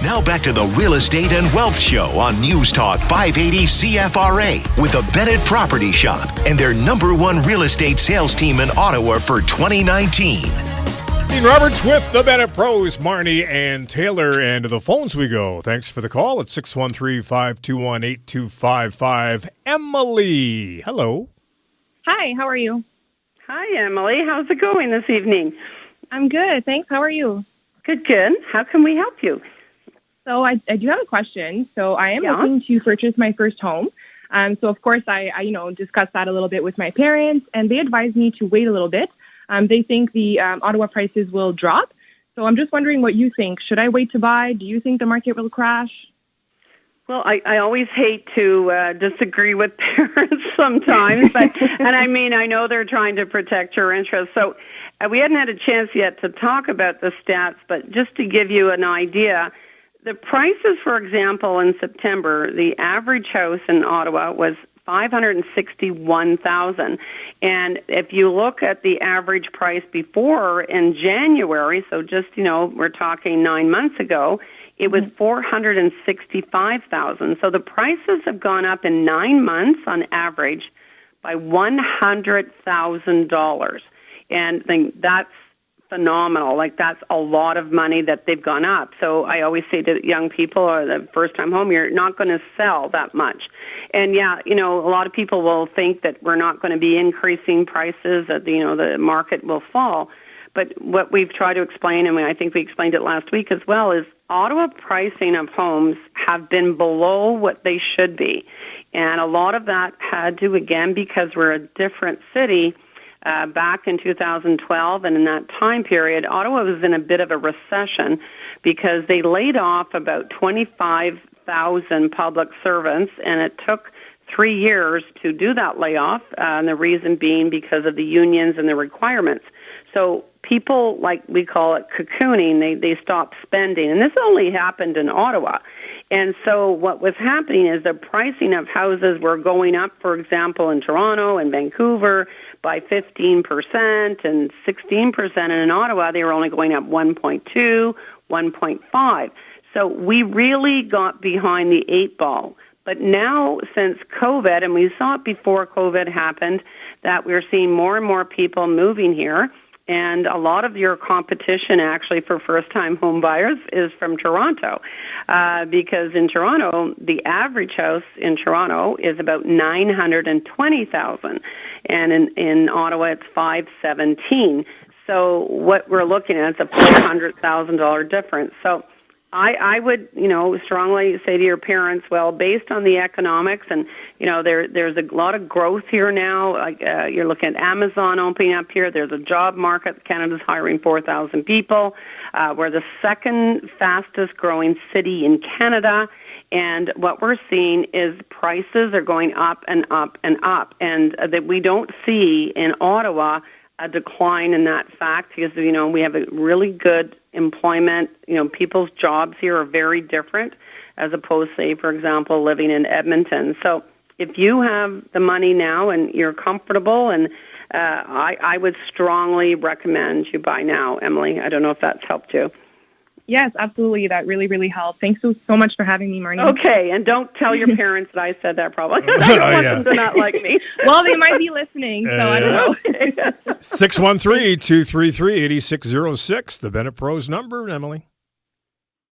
Now back to the Real Estate and Wealth Show on News Talk 580 CFRA with the Bennett Property Shop and their #1 real estate sales team in Ottawa for 2019. Dean Roberts with the Bennett Pros, Marnie and Taylor, and to the phones we go. Thanks for the call at 613-521-8255. Emily, hello. Hi, how are you? Hi, Emily. How's it going this evening? I'm good, thanks. How are you? Good, good. How can we help you? So I do have a question. So I am looking to purchase my first home. So of course I discussed that a little bit with my parents, and they advised me to wait a little bit. They think the Ottawa prices will drop. So I'm just wondering what you think. Should I wait to buy? Do you think the market will crash? Well, I always hate to disagree with parents sometimes, and I mean, I know they're trying to protect your interests. So we hadn't had a chance yet to talk about the stats, but just to give you an idea, the prices, for example, in September, the average house in Ottawa was $561,000. And if you look at the average price before in January, so just, we're talking 9 months ago, it was $465,000. So the prices have gone up in 9 months on average by $100,000. And that's phenomenal. Like, that's a lot of money that they've gone up. So I always say to young people or the first-time home, you're not going to sell that much. And a lot of people will think that we're not going to be increasing prices, that the market will fall. But what we've tried to explain, and I think we explained it last week as well, is Ottawa pricing of homes have been below what they should be. And a lot of that had to, again, because we're a different city. Back in 2012 and in that time period, Ottawa was in a bit of a recession because they laid off about 25,000 public servants, and it took 3 years to do that layoff, and the reason being because of the unions and the requirements. So people, like we call it cocooning, they stopped spending, and this only happened in Ottawa. And so what was happening is the pricing of houses were going up, for example, in Toronto and Vancouver by 15% and 16%, and in Ottawa they were only going up 1.2, 1.5. So we really got behind the 8 ball. But now, since COVID, and we saw it before COVID happened, that we're seeing more and more people moving here. And a lot of your competition, actually, for first-time home buyers is from Toronto, because in Toronto, the average house in Toronto is about $920,000, and in Ottawa, it's $517,000. So what we're looking at is a $400,000 difference. So I would, strongly say to your parents, well, based on the economics, and, there's a lot of growth here now. Like you're looking at Amazon opening up here. There's a job market. Canada's hiring 4,000 people. We're the second fastest growing city in Canada. And what we're seeing is prices are going up and up and up. And that we don't see in Ottawa a decline in that fact because, we have a really good employment. People's jobs here are very different as opposed, say, for example, living in Edmonton. So if you have the money now and you're comfortable, and I would strongly recommend you buy now, Emily. I don't know if that's helped you. Yes, absolutely. That really, really helped. Thanks so much for having me, Marnie. Okay, and don't tell your parents that I said that probably. I don't want them to not like me. Well, they might be listening, so I don't know. 613-233-8606, the Bennett Pros number, Emily.